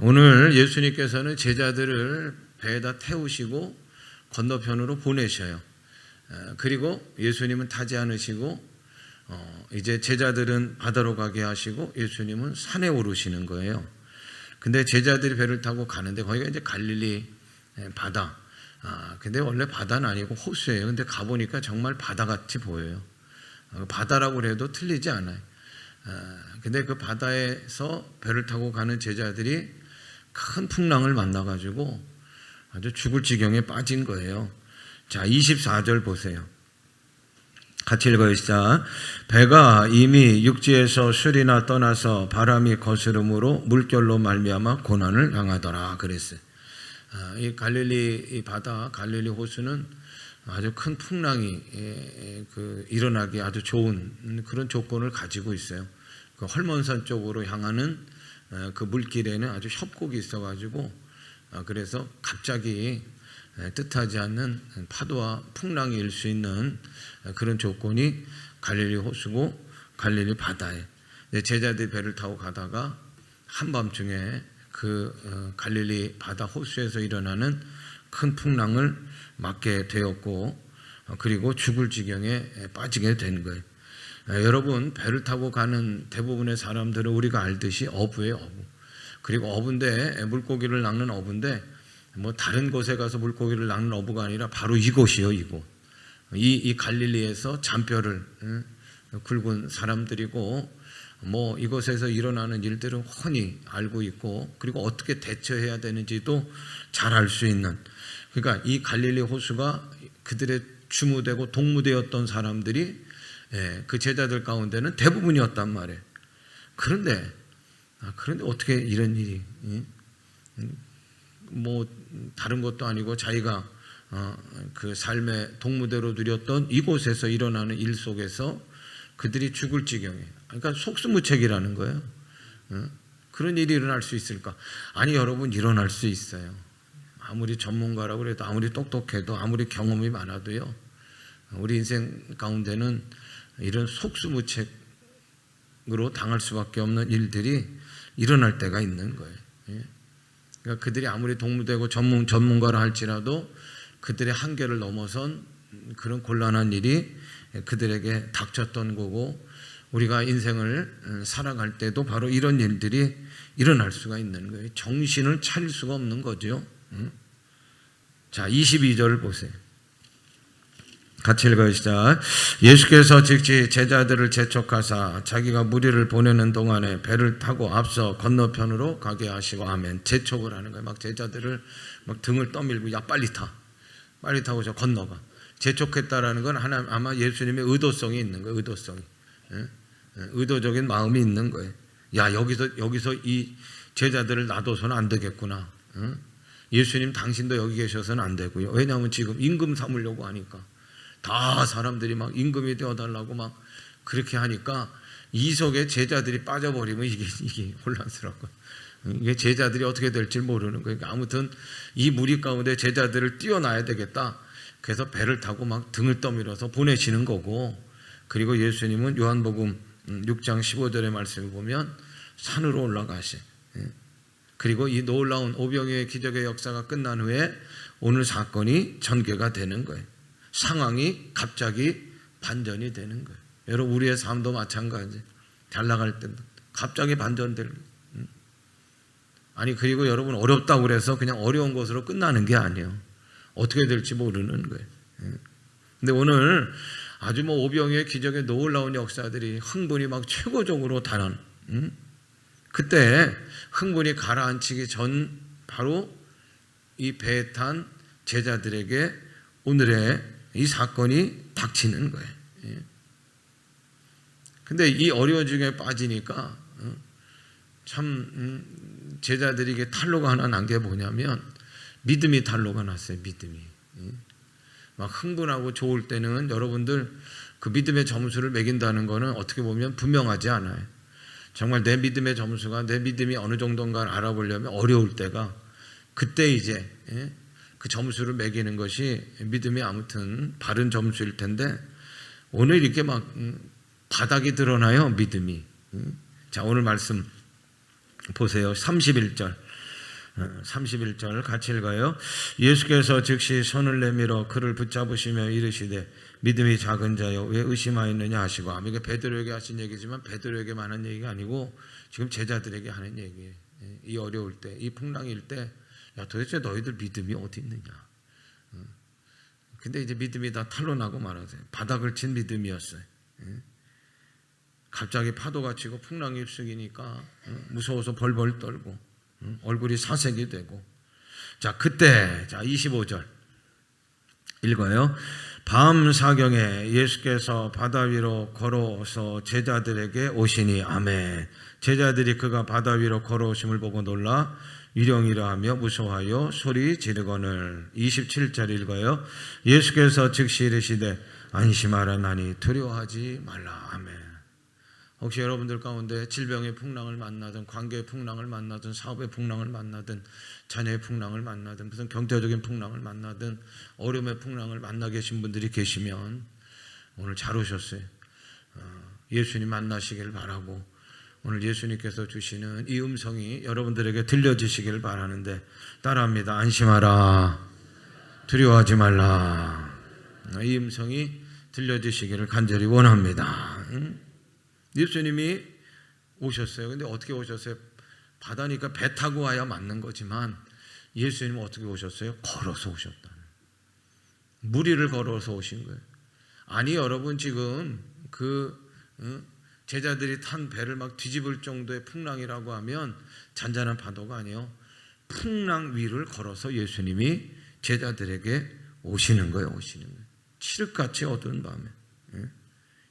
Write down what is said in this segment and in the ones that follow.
오늘 예수님께서는 제자들을 배에다 태우시고 건너편으로 보내셔요. 그리고 예수님은 타지 않으시고 이제 제자들은 바다로 가게 하시고 예수님은 산에 오르시는 거예요. 근데 제자들이 배를 타고 가는데 거기가 이제 갈릴리 바다. 근데 원래 바다는 아니고 호수예요. 근데 가보니까 정말 바다같이 보여요. 바다라고 해도 틀리지 않아요. 근데 그 바다에서 배를 타고 가는 제자들이 큰 풍랑을 만나가지고 아주 죽을 지경에 빠진 거예요. 자, 24절 보세요. 같이 읽어주시죠. 배가 이미 육지에서 술이나 떠나서 바람이 거스름으로 물결로 말미암아 고난을 당하더라 그랬어요. 이 갈릴리 이 바다, 갈릴리 호수는 아주 큰 풍랑이 일어나기 아주 좋은 그런 조건을 가지고 있어요. 그 헐몬산 쪽으로 향하는 그 물길에는 아주 협곡이 있어가지고 그래서 갑자기 뜻하지 않는 파도와 풍랑이 일 수 있는 그런 조건이 갈릴리 호수고 갈릴리 바다에 제자들이 배를 타고 가다가 한밤중에 그 갈릴리 바다 호수에서 일어나는 큰 풍랑을 맞게 되었고 그리고 죽을 지경에 빠지게 된 거예요. 여러분 배를 타고 가는 대부분의 사람들은 우리가 알듯이 어부예요. 어부. 그리고 어부인데 물고기를 낚는 어부인데 뭐 다른 곳에 가서 물고기를 낚는 어부가 아니라 바로 이곳이요. 이곳. 이 갈릴리에서 잔뼈를 굵은 사람들이고 뭐 이곳에서 일어나는 일들은 훤히 알고 있고 그리고 어떻게 대처해야 되는지도 잘 알 수 있는 그러니까 이 갈릴리 호수가 그들의 주무되고 동무되었던 사람들이 그 제자들 가운데는 대부분이었단 말이에요. 그런데 어떻게 이런 일이 뭐 다른 것도 아니고 자기가 그 삶의 동무대로 누렸던 이곳에서 일어나는 일 속에서 그들이 죽을 지경에 그러니까 속수무책이라는 거예요. 그런 일이 일어날 수 있을까? 아니 여러분 일어날 수 있어요. 아무리 전문가라고 해도 아무리 똑똑해도 아무리 경험이 많아도요. 우리 인생 가운데는 이런 속수무책으로 당할 수밖에 없는 일들이 일어날 때가 있는 거예요. 그러니까 그들이 아무리 동무되고 전문가라 할지라도 그들의 한계를 넘어선 그런 곤란한 일이 그들에게 닥쳤던 거고 우리가 인생을 살아갈 때도 바로 이런 일들이 일어날 수가 있는 거예요. 정신을 차릴 수가 없는 거죠. 자, 22절 보세요. 같이 읽어주시죠. 예수께서 즉시 제자들을 재촉하사 자기가 무리를 보내는 동안에 배를 타고 앞서 건너편으로 가게 하시고 아멘. 재촉을 하는 거예요. 막 제자들을 막 등을 떠밀고 야 빨리 타. 빨리 타고 저 건너가. 재촉했다라는 건 아마 예수님의 의도성이 있는 거예요. 의도성이. 의도적인 마음이 있는 거예요. 야 여기서 이 제자들을 놔둬서는 안 되겠구나. 예수님 당신도 여기 계셔서는 안 되고요. 왜냐하면 지금 임금 삼으려고 하니까 다 사람들이 막 임금이 되어달라고 막 그렇게 하니까 이 속에 제자들이 빠져버리면 이게 혼란스러운 거예요. 이게 제자들이 어떻게 될지 모르는 거예요. 아무튼 이 무리 가운데 제자들을 띄워놔야 되겠다. 그래서 배를 타고 막 등을 떠밀어서 보내시는 거고 그리고 예수님은 요한복음 6장 15절의 말씀을 보면 산으로 올라가시. 그리고 이 놀라운 오병이어의 기적의 역사가 끝난 후에 오늘 사건이 전개가 되는 거예요. 상황이 갑자기 반전이 되는 거예요. 여러분 우리의 삶도 마찬가지. 잘 나갈 때도 갑자기 반전될 거예요. 아니 그리고 여러분 어렵다고 그래서 그냥 어려운 것으로 끝나는 게 아니에요. 어떻게 될지 모르는 거예요. 근데 오늘 아주 뭐 오병이어의 기적의 놀라운 역사들이 흥분이 막 최고적으로 달한 그때 흥분이 가라앉히기 전 바로 이 배에 탄 제자들에게 오늘의 이 사건이 닥치는 거예요. 근데 이 어려운 중에 빠지니까 참 제자들이 이게 탄로가 하나 난 게 뭐냐면 믿음이 탄로가 났어요. 믿음이. 막 흥분하고 좋을 때는 여러분들 그 믿음의 점수를 매긴다는 거는 어떻게 보면 분명하지 않아요. 정말 내 믿음의 점수가 내 믿음이 어느 정도인가를 알아보려면 어려울 때가 그때 이제 그 점수를 매기는 것이 믿음이 아무튼 바른 점수일 텐데 오늘 이렇게 막 바닥이 드러나요. 믿음이. 자 오늘 말씀 보세요. 31절 31절 같이 읽어요. 예수께서 즉시 손을 내밀어 그를 붙잡으시며 이르시되 믿음이 작은 자여 왜 의심하였느냐 하시고, 이게 베드로에게 하신 얘기지만 베드로에게만 한 얘기가 아니고 지금 제자들에게 하는 얘기예요. 이 어려울 때, 이 풍랑일 때, 야 도대체 너희들 믿음이 어디 있느냐. 근데 이제 믿음이 다 탄로나고 말하세요. 바닥을 친 믿음이었어요. 갑자기 파도가 치고 풍랑이 휩쓰기니까 무서워서 벌벌 떨고 얼굴이 사색이 되고. 자, 그때 25절 읽어요. 밤 사경에 예수께서 바다 위로 걸어서 제자들에게 오시니. 아멘. 제자들이 그가 바다 위로 걸어오심을 보고 놀라 유령이라 하며 무서워하여 소리 지르거늘. 27절 읽어요. 예수께서 즉시 이르시되 안심하라 나니 두려워하지 말라. 아멘. 혹시 여러분들 가운데 질병의 풍랑을 만나든 관계의 풍랑을 만나든 사업의 풍랑을 만나든 자녀의 풍랑을 만나든 무슨 경제적인 풍랑을 만나든 어려움의 풍랑을 만나 계신 분들이 계시면 오늘 잘 오셨어요. 예수님 만나시길 바라고 오늘 예수님께서 주시는 이 음성이 여러분들에게 들려지시길 바라는데 따라합니다. 안심하라. 두려워하지 말라. 이 음성이 들려지시기를 간절히 원합니다. 예수님이 오셨어요. 근데 어떻게 오셨어요? 바다니까 배 타고 와야 맞는 거지만 예수님은 어떻게 오셨어요? 걸어서 오셨다. 무리를 걸어서 오신 거예요. 아니 여러분 지금 제자들이 탄 배를 막 뒤집을 정도의 풍랑이라고 하면 잔잔한 파도가 아니에요. 풍랑 위를 걸어서 예수님이 제자들에게 오시는 거예요. 오시는 거예요. 칠흑같이 어두운 밤에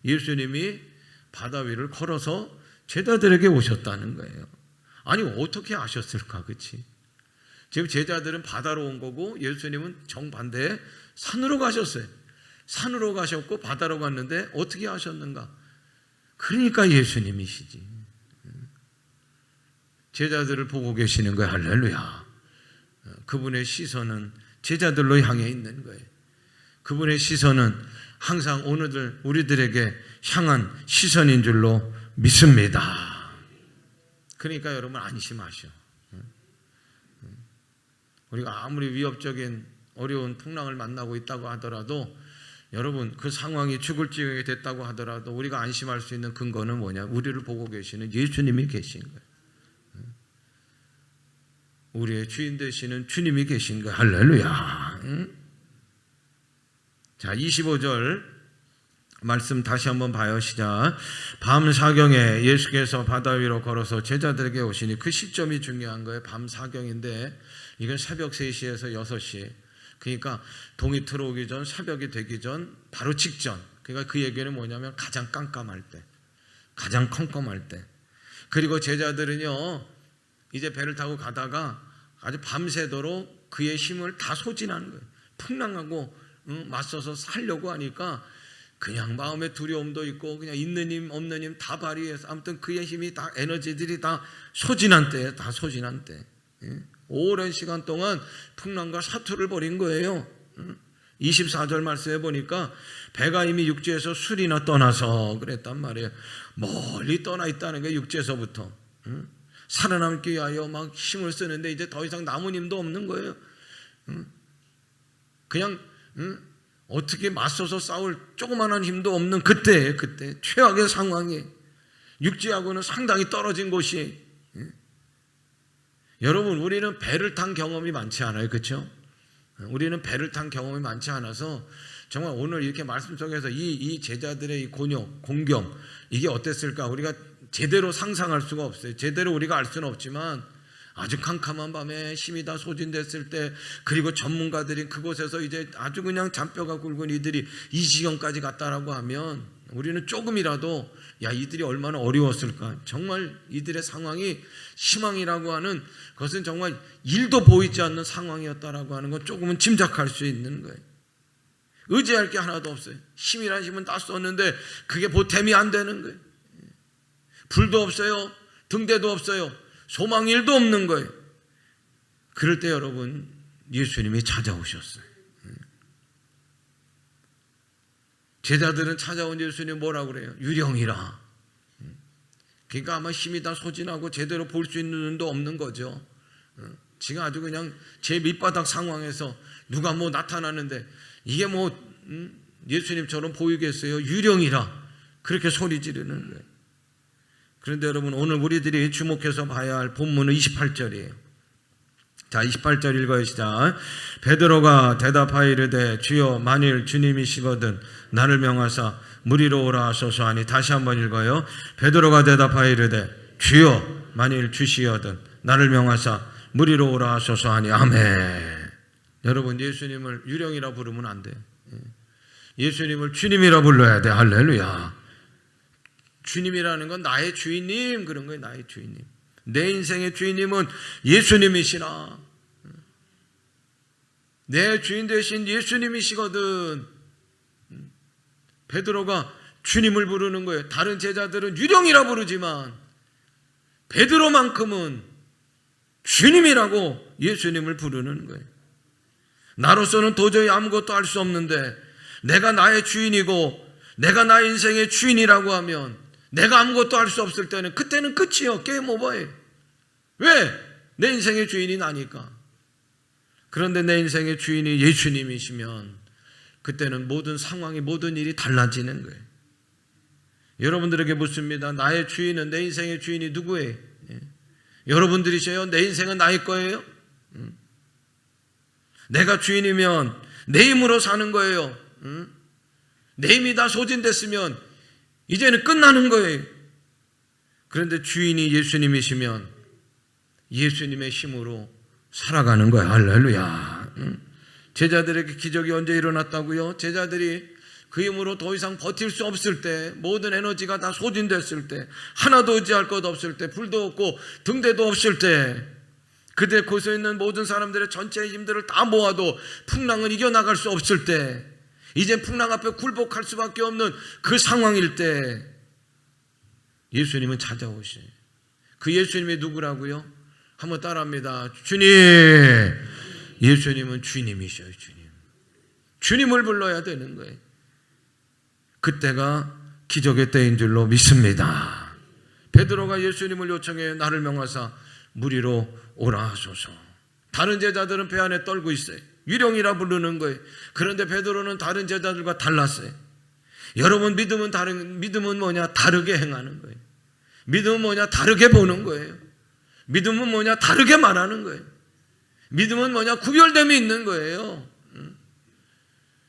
예수님이 바다 위를 걸어서 제자들에게 오셨다는 거예요. 아니 어떻게 아셨을까? 그치? 지금 제자들은 바다로 온 거고 예수님은 정반대에 산으로 가셨어요. 산으로 가셨고 바다로 갔는데 어떻게 아셨는가? 그러니까 예수님이시지. 제자들을 보고 계시는 거예요. 할렐루야. 그분의 시선은 제자들로 향해 있는 거예요. 그분의 시선은 항상 오늘 우리들에게 향한 시선인 줄로 믿습니다. 그러니까 여러분 안심하셔. 우리가 아무리 위협적인 어려운 풍랑을 만나고 있다고 하더라도 여러분 그 상황이 죽을 지경이 됐다고 하더라도 우리가 안심할 수 있는 근거는 뭐냐? 우리를 보고 계시는 예수님이 계신 거예요. 우리의 주인 되시는 주님이 계신 거예요. 할렐루야. 자, 25절 말씀 다시 한번 봐요. 시작. 밤 사경에 예수께서 바다 위로 걸어서 제자들에게 오시니. 그 시점이 중요한 거예요. 밤 사경인데 이건 새벽 3시에서 6시. 그러니까 동이 들어오기 전, 새벽이 되기 전, 바로 직전. 그러니까 그 얘기는 뭐냐면 가장 깜깜할 때, 가장 컴컴할 때. 그리고 제자들은요 이제 배를 타고 가다가 아주 밤새도록 그의 힘을 다 소진하는 거예요. 풍랑하고 맞서서 살려고 하니까 그냥 마음의 두려움도 있고 그냥 있는 힘 없는 힘 다 발휘해서 아무튼 그의 힘이 다 에너지들이 다 소진한 때예요. 다 소진한 때. 오랜 시간 동안 풍랑과 사투를 벌인 거예요. 24절 말씀해 보니까 배가 이미 육지에서 술이나 떠나서 그랬단 말이에요. 멀리 떠나 있다는 게 육지에서부터 살아남기 위하여 막 힘을 쓰는데 이제 더 이상 남은 힘도 없는 거예요. 그냥 어떻게 맞서서 싸울 조그만한 힘도 없는 그때 최악의 상황이 육지하고는 상당히 떨어진 곳이. 여러분 우리는 배를 탄 경험이 많지 않아요. 그렇죠? 우리는 배를 탄 경험이 많지 않아서 정말 오늘 이렇게 말씀 속에서 이 제자들의 이 곤욕, 공경 이게 어땠을까? 우리가 제대로 상상할 수가 없어요. 제대로 우리가 알 수는 없지만 아주 캄캄한 밤에 힘이 다 소진됐을 때 그리고 전문가들이 그곳에서 이제 아주 그냥 잔뼈가 굵은 이들이 이 지경까지 갔다라고 하면 우리는 조금이라도 야 이들이 얼마나 어려웠을까. 정말 이들의 상황이 희망이라고 하는 것은 정말 일도 보이지 않는 상황이었다라고 하는 건 조금은 짐작할 수 있는 거예요. 의지할 게 하나도 없어요. 힘이란 힘은 다 썼는데 그게 보탬이 안 되는 거예요. 불도 없어요. 등대도 없어요. 소망일도 없는 거예요. 그럴 때 여러분 예수님이 찾아오셨어요. 제자들은 찾아온 예수님 뭐라고 그래요? 유령이라. 그러니까 아마 힘이 다 소진하고 제대로 볼 수 있는 눈도 없는 거죠. 지금 아주 그냥 제 밑바닥 상황에서 누가 뭐 나타나는데 이게 뭐 예수님처럼 보이겠어요? 유령이라 그렇게 소리 지르는 거예요. 그런데 여러분, 오늘 우리들이 주목해서 봐야 할 본문은 28절이에요. 자, 28절 읽어요. 시작. 베드로가 대답하여 이르되 주여 만일 주님이시거든 나를 명하사 무리로 오라 하소서 하니. 다시 한번 읽어요. 베드로가 대답하여 이르되 주여 만일 주시거든 나를 명하사 무리로 오라 하소서 하니. 아멘. 여러분, 예수님을 유령이라 부르면 안 돼. 예수님을 주님이라 불러야 돼. 할렐루야. 주님이라는 건 나의 주인님, 그런 거예요. 나의 주인님. 내 인생의 주인님은 예수님이시라. 내 주인 되신 예수님이시거든. 베드로가 주님을 부르는 거예요. 다른 제자들은 유령이라 부르지만 베드로만큼은 주님이라고 예수님을 부르는 거예요. 나로서는 도저히 아무것도 할 수 없는데 내가 나의 주인이고 내가 나의 인생의 주인이라고 하면 내가 아무것도 할 수 없을 때는 그때는 끝이요. 게임 오버예요. 왜? 내 인생의 주인이 나니까. 그런데 내 인생의 주인이 예수님이시면 그때는 모든 상황이, 모든 일이 달라지는 거예요. 여러분들에게 묻습니다. 나의 주인은, 내 인생의 주인이 누구예요? 여러분들이세요? 내 인생은 나의 거예요? 내가 주인이면 내 힘으로 사는 거예요. 내 힘이 다 소진됐으면 이제는 끝나는 거예요. 그런데 주인이 예수님이시면 예수님의 힘으로 살아가는 거예요. 할렐루야. 제자들에게 기적이 언제 일어났다고요? 제자들이 그 힘으로 더 이상 버틸 수 없을 때, 모든 에너지가 다 소진됐을 때, 하나도 의지할 것 없을 때, 불도 없고 등대도 없을 때, 그들 곳에 있는 모든 사람들의 전체의 힘들을 다 모아도 풍랑을 이겨나갈 수 없을 때, 이제 풍랑 앞에 굴복할 수밖에 없는 그 상황일 때 예수님은 찾아오시. 그 예수님이 누구라고요? 한번 따라합니다. 주님. 예수님은 주님이셔요. 주님. 주님을 불러야 되는 거예요. 그때가 기적의 때인 줄로 믿습니다. 베드로가 예수님을 요청해 나를 명하사 무리로 오라 하소서. 다른 제자들은 배 안에 떨고 있어요. 유령이라 부르는 거예요. 그런데 베드로는 다른 제자들과 달랐어요. 여러분, 믿음은 뭐냐? 다르게 행하는 거예요. 믿음은 뭐냐? 다르게 보는 거예요. 믿음은 뭐냐? 다르게 말하는 거예요. 믿음은 뭐냐? 구별됨이 있는 거예요.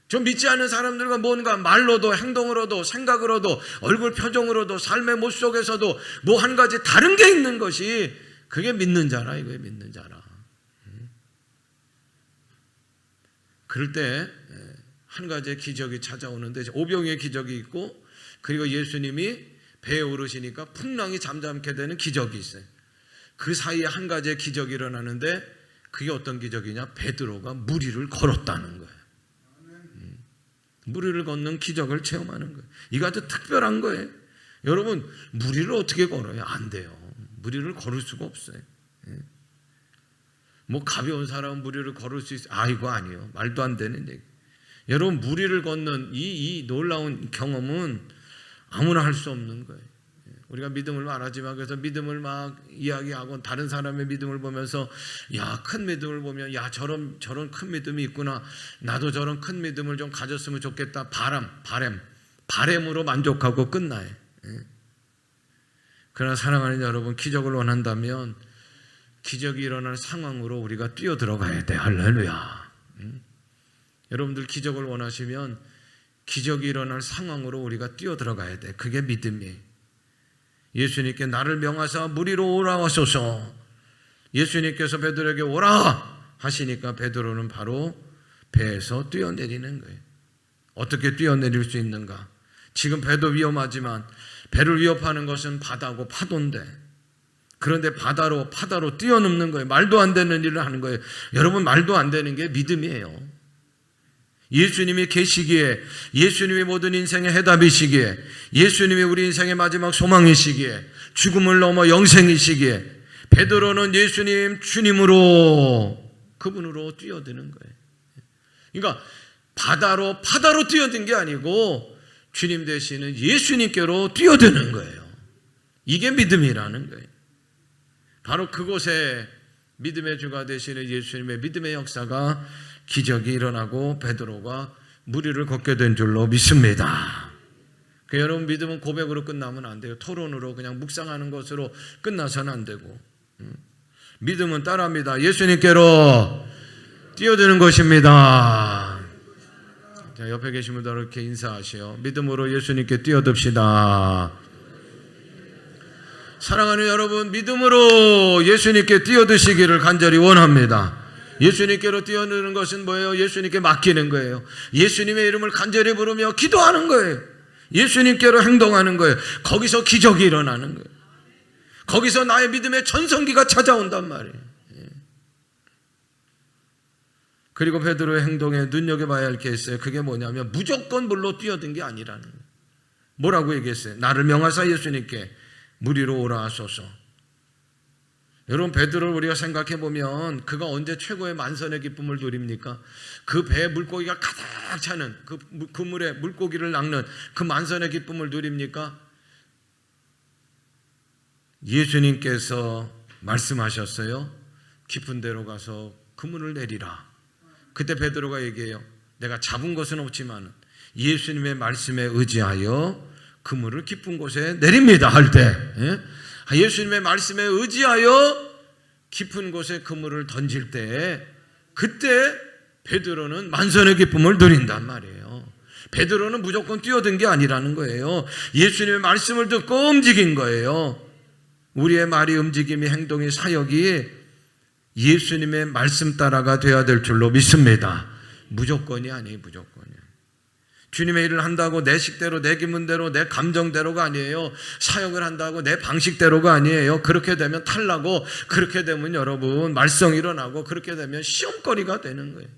좀 믿지 않는 사람들과 뭔가 말로도, 행동으로도, 생각으로도, 얼굴 표정으로도, 삶의 모습 속에서도 뭐 한 가지 다른 게 있는 것이, 그게 믿는 자라 이거예요. 믿는 자라. 그럴 때 한 가지의 기적이 찾아오는데, 오병이의 기적이 있고, 그리고 예수님이 배에 오르시니까 풍랑이 잠잠게 되는 기적이 있어요. 그 사이에 한 가지의 기적이 일어나는데, 그게 어떤 기적이냐? 베드로가 무리를 걸었다는 거예요. 무리를 걷는 기적을 체험하는 거예요. 이거 아주 특별한 거예요. 여러분, 무리를 어떻게 걸어요? 안 돼요. 무리를 걸을 수가 없어요. 뭐 가벼운 사람은 무리를 걸을 수 있어요. 이거 아니에요. 말도 안 되는 얘기. 여러분, 무리를 걷는 이 놀라운 경험은 아무나 할 수 없는 거예요. 우리가 믿음을 말하지만, 그래서 믿음을 막 이야기하고 다른 사람의 믿음을 보면서, 야, 큰 믿음을 보면, 야, 저런 큰 믿음이 있구나. 나도 저런 큰 믿음을 좀 가졌으면 좋겠다. 바램으로 만족하고 끝나요. 그러나 사랑하는 여러분, 기적을 원한다면 기적이 일어날 상황으로 우리가 뛰어들어가야 돼. 할렐루야. 여러분들 기적을 원하시면 기적이 일어날 상황으로 우리가 뛰어들어가야 돼. 그게 믿음이에요. 예수님께 나를 명하사 무리로 오라 하소서. 예수님께서 베드로에게 오라 하시니까 베드로는 바로 배에서 뛰어내리는 거예요. 어떻게 뛰어내릴 수 있는가? 지금 배도 위험하지만 배를 위협하는 것은 바다고 파도인데, 그런데 바다로 뛰어넘는 거예요. 말도 안 되는 일을 하는 거예요. 여러분, 말도 안 되는 게 믿음이에요. 예수님이 계시기에, 예수님이 모든 인생의 해답이시기에, 예수님이 우리 인생의 마지막 소망이시기에, 죽음을 넘어 영생이시기에, 베드로는 예수님 주님으로, 그분으로 뛰어드는 거예요. 그러니까 바다로 뛰어든 게 아니고 주님 되시는 예수님께로 뛰어드는 거예요. 이게 믿음이라는 거예요. 바로 그곳에 믿음의 주가 되시는 예수님의 믿음의 역사가 기적이 일어나고 베드로가 무리를 걷게 된 줄로 믿습니다. 여러분, 믿음은 고백으로 끝나면 안 돼요. 토론으로 그냥 묵상하는 것으로 끝나서는 안 되고, 믿음은 따라합니다. 예수님께로 뛰어드는 것입니다. 자, 옆에 계신 분들 이렇게 인사하시오. 믿음으로 예수님께 뛰어듭시다. 사랑하는 여러분, 믿음으로 예수님께 뛰어드시기를 간절히 원합니다. 예수님께로 뛰어드는 것은 뭐예요? 예수님께 맡기는 거예요. 예수님의 이름을 간절히 부르며 기도하는 거예요. 예수님께로 행동하는 거예요. 거기서 기적이 일어나는 거예요. 거기서 나의 믿음의 전성기가 찾아온단 말이에요. 그리고 베드로의 행동에 눈여겨봐야 할 게 있어요. 그게 뭐냐면 무조건 물로 뛰어든 게 아니라는 거예요. 뭐라고 얘기했어요? 나를 명하사 예수님께 무리로 오라 하소서. 여러분, 베드로를 우리가 생각해 보면 그가 언제 최고의 만선의 기쁨을 누립니까? 그 배에 물고기가 가득 차는 그 물에 물고기를 낚는 그 만선의 기쁨을 누립니까? 예수님께서 말씀하셨어요. 깊은 데로 가서 그물을 내리라. 그때 베드로가 얘기해요. 내가 잡은 것은 없지만 예수님의 말씀에 의지하여 그물을 깊은 곳에 내립니다 할 때, 예수님의 말씀에 의지하여 깊은 곳에 그물을 던질 때, 그때 베드로는 만선의 기쁨을 누린단 말이에요. 베드로는 무조건 뛰어든 게 아니라는 거예요. 예수님의 말씀을 듣고 움직인 거예요. 우리의 말이, 움직임이, 행동이, 사역이 예수님의 말씀 따라가 돼야 될 줄로 믿습니다. 무조건이 아니에요. 무조건이. 주님의 일을 한다고 내 식대로, 내 기분대로, 내 감정대로가 아니에요. 사역을 한다고 내 방식대로가 아니에요. 그렇게 되면 탈나고, 그렇게 되면 여러분 말썽 일어나고, 그렇게 되면 시험거리가 되는 거예요.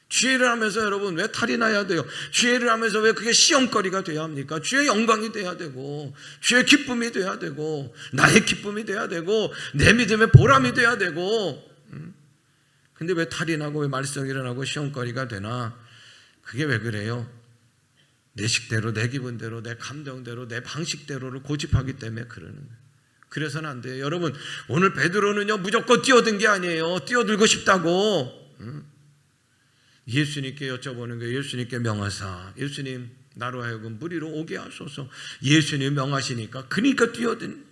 주의를 하면서 여러분 왜 탈이 나야 돼요? 주의를 하면서 왜 그게 시험거리가 돼야 합니까? 주의 영광이 돼야 되고, 주의 기쁨이 돼야 되고, 나의 기쁨이 돼야 되고, 내 믿음의 보람이 돼야 되고. 근데 왜 탈이 나고 왜 말썽이 일어나고 시험거리가 되나? 그게 왜 그래요? 내 식대로, 내 기분대로, 내 감정대로, 내 방식대로를 고집하기 때문에 그러는 거예요. 그래서는 안 돼요. 여러분, 오늘 베드로는요 무조건 뛰어든 게 아니에요. 뛰어들고 싶다고 예수님께 여쭤보는 거예요. 예수님께 명하사, 예수님 나로 하여금 무리로 오게 하소서. 예수님 명하시니까, 그러니까 뛰어든.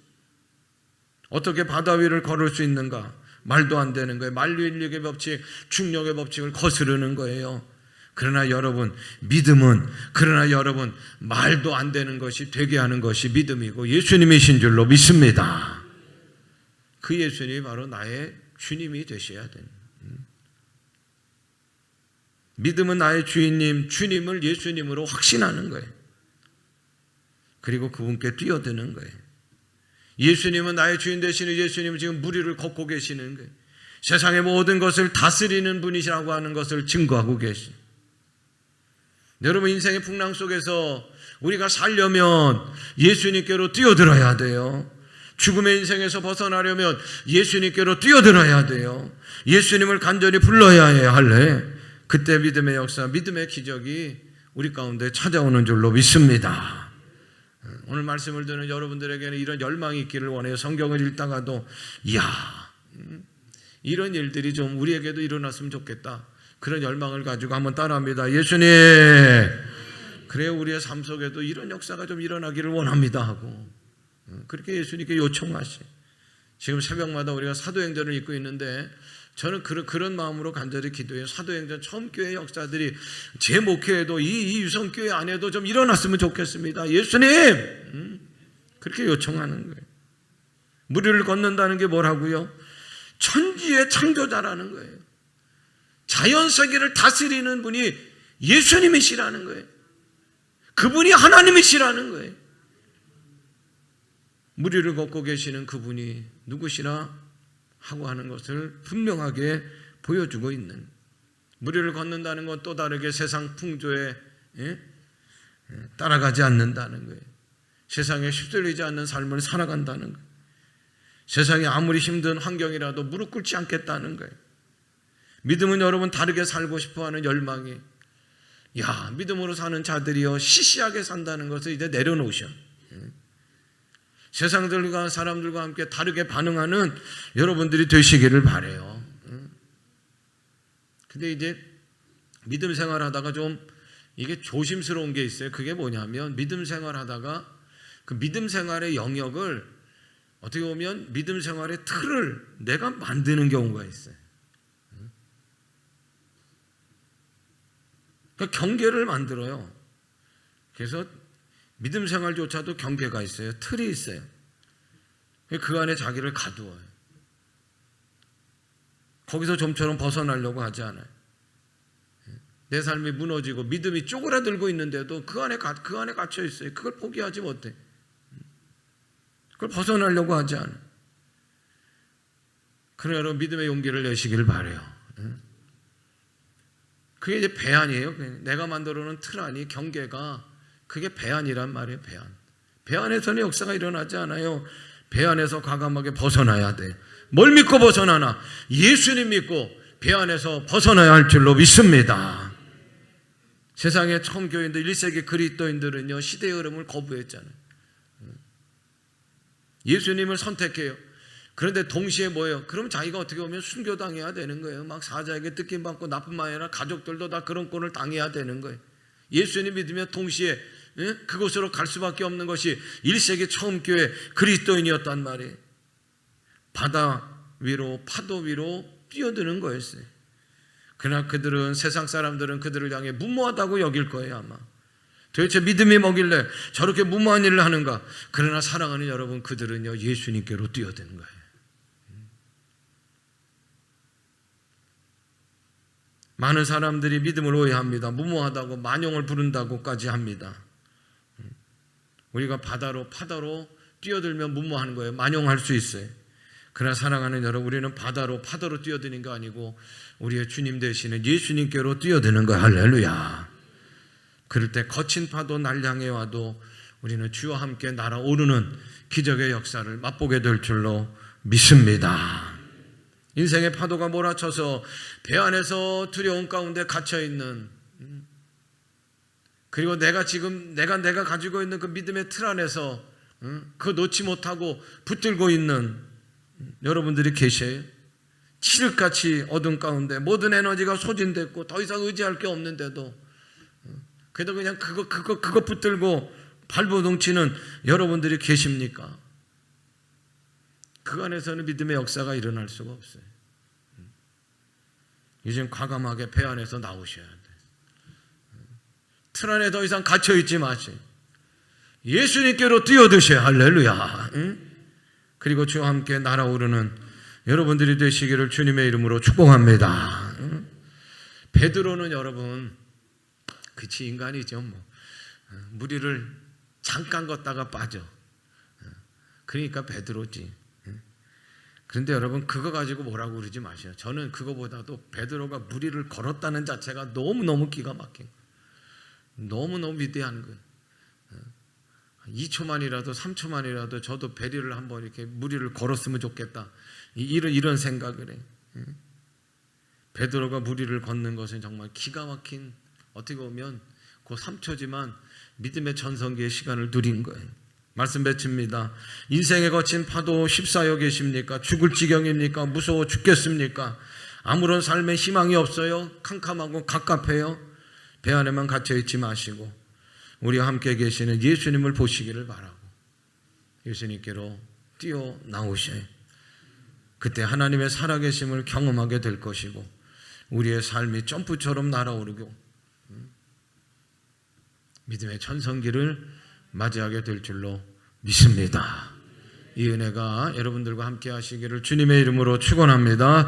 어떻게 바다 위를 걸을 수 있는가? 말도 안 되는 거예요. 만류인력의 법칙, 중력의 법칙을 거스르는 거예요. 그러나 여러분, 믿음은, 그러나 여러분, 말도 안 되는 것이 되게 하는 것이 믿음이고 예수님이신 줄로 믿습니다. 그 예수님이 바로 나의 주님이 되셔야 됩니다. 믿음은 나의 주인님, 주님을 예수님으로 확신하는 거예요. 그리고 그분께 뛰어드는 거예요. 예수님은 나의 주인 되시는 예수님은 지금 무리를 걷고 계시는 거예요. 세상의 모든 것을 다스리는 분이시라고 하는 것을 증거하고 계십니다. 여러분, 인생의 풍랑 속에서 우리가 살려면 예수님께로 뛰어들어야 돼요. 죽음의 인생에서 벗어나려면 예수님께로 뛰어들어야 돼요. 예수님을 간절히 불러야 해야 할래. 그때 믿음의 역사, 믿음의 기적이 우리 가운데 찾아오는 줄로 믿습니다. 오늘 말씀을 듣는 여러분들에게는 이런 열망이 있기를 원해요. 성경을 읽다가도 이야, 이런 일들이 좀 우리에게도 일어났으면 좋겠다. 그런 열망을 가지고 한번 따라합니다. 예수님, 그래요, 우리의 삶 속에도 이런 역사가 좀 일어나기를 원합니다 하고, 그렇게 예수님께 요청하시. 지금 새벽마다 우리가 사도행전을 읽고 있는데 저는 그런 마음으로 간절히 기도해요. 사도행전 처음 교회 역사들이 제 목회에도 이 유성교회 안에도 좀 일어났으면 좋겠습니다. 예수님, 그렇게 요청하는 거예요. 무리를 걷는다는 게 뭐라고요? 천지의 창조자라는 거예요. 자연세계를 다스리는 분이 예수님이시라는 거예요. 그분이 하나님이시라는 거예요. 무리를 걷고 계시는 그분이 누구시라 하고 하는 것을 분명하게 보여주고 있는, 무리를 걷는다는 건 또 다르게 세상 풍조에 따라가지 않는다는 거예요. 세상에 휩쓸리지 않는 삶을 살아간다는 거예요. 세상이 아무리 힘든 환경이라도 무릎 꿇지 않겠다는 거예요. 믿음은 여러분 다르게 살고 싶어하는 열망이, 믿음으로 사는 자들이요 시시하게 산다는 것을 이제 내려놓으셔. 세상들과 사람들과 함께 다르게 반응하는 여러분들이 되시기를 바라요. 근데 이제 믿음 생활하다가 좀 이게 조심스러운 게 있어요. 그게 뭐냐면 믿음 생활하다가 그 믿음 생활의 영역을 어떻게 보면 믿음 생활의 틀을 내가 만드는 경우가 있어요. 그러니까 경계를 만들어요. 그래서 믿음 생활조차도 경계가 있어요. 틀이 있어요. 그 안에 자기를 가두어요. 거기서 좀처럼 벗어나려고 하지 않아요. 내 삶이 무너지고 믿음이 쪼그라들고 있는데도 그 안에 갇혀 있어요. 그걸 포기하지 못해. 그걸 벗어나려고 하지 않아요. 그러나 여러분 믿음의 용기를 내시길 바라요. 그게 이제 배안이에요. 내가 만들어 놓은 틀 안이 경계가 그게 배안이란 말이에요. 배안에서는 역사가 일어나지 않아요. 배안에서 과감하게 벗어나야 돼. 뭘 믿고 벗어나나? 예수님 믿고 배안에서 벗어나야 할 줄로 믿습니다. 세상에 처음 교인들 1세기 그리스도인들은요 시대의 흐름을 거부했잖아요. 예수님을 선택해요. 그런데 동시에 뭐예요? 그럼 자기가 어떻게 보면 순교당해야 되는 거예요. 막 사자에게 뜯김받고 나뿐만 아니라 가족들도 다 그런 꼴을 당해야 되는 거예요. 예수님 믿으면 동시에 그곳으로 갈 수밖에 없는 것이 1세기 처음 교회 그리스도인이었단 말이에요. 바다 위로 파도 위로 뛰어드는 거였어요. 그러나 그들은 세상 사람들은 그들을 향해 무모하다고 여길 거예요 아마. 도대체 믿음이 뭐길래 저렇게 무모한 일을 하는가. 그러나 사랑하는 여러분 그들은요 예수님께로 뛰어드는 거예요. 많은 사람들이 믿음을 오해합니다. 무모하다고 만용을 부른다고까지 합니다. 우리가 파다로 뛰어들면 무모한 거예요. 만용할 수 있어요. 그러나 사랑하는 여러분 우리는 파도로 뛰어드는 거 아니고 우리의 주님 되시는 예수님께로 뛰어드는 거예요. 할렐루야. 그럴 때 거친 파도 날 향해 와도 우리는 주와 함께 날아오르는 기적의 역사를 맛보게 될 줄로 믿습니다. 인생의 파도가 몰아쳐서 배 안에서 두려움 가운데 갇혀있는 그리고 내가 가지고 있는 그 믿음의 틀 안에서 그거 놓지 못하고 붙들고 있는 여러분들이 계셔요. 칠흑같이 어둠 가운데 모든 에너지가 소진됐고 더 이상 의지할 게 없는데도 그래도 그냥 그거 붙들고 발버둥치는 여러분들이 계십니까? 그 안에서는 믿음의 역사가 일어날 수가 없어요. 이젠 과감하게 배 안에서 나오셔야 돼. 틀 안에 더 이상 갇혀있지 마세요. 예수님께로 뛰어드셔야 할렐루야. 그리고 주와 함께 날아오르는 여러분들이 되시기를 주님의 이름으로 축복합니다. 베드로는 여러분 그치 인간이죠. 무리를 잠깐 걷다가 빠져. 그러니까 베드로지. 그런데 여러분 그거 가지고 뭐라고 그러지 마세요. 저는 그거보다도 베드로가 무리를 걸었다는 자체가 너무너무 기가 막힌 거예요. 너무너무 위대한 거예요. 2초만이라도 3초만이라도 저도 베리를 한번 이렇게 무리를 걸었으면 좋겠다. 이런 생각을 해요. 베드로가 무리를 걷는 것은 정말 기가 막힌 어떻게 보면 그 3초지만 믿음의 전성기의 시간을 누린 거예요. 말씀 맺힙니다. 인생에 거친 파도 휩싸여 계십니까? 죽을 지경입니까? 무서워 죽겠습니까? 아무런 삶에 희망이 없어요? 캄캄하고 갑갑해요? 배 안에만 갇혀있지 마시고 우리와 함께 계시는 예수님을 보시기를 바라고 예수님께로 뛰어나오셔요. 그때 하나님의 살아계심을 경험하게 될 것이고 우리의 삶이 점프처럼 날아오르고 믿음의 전성기를 맞이하게 될 줄로 믿습니다. 이 은혜가 여러분들과 함께 하시기를 주님의 이름으로 축원합니다.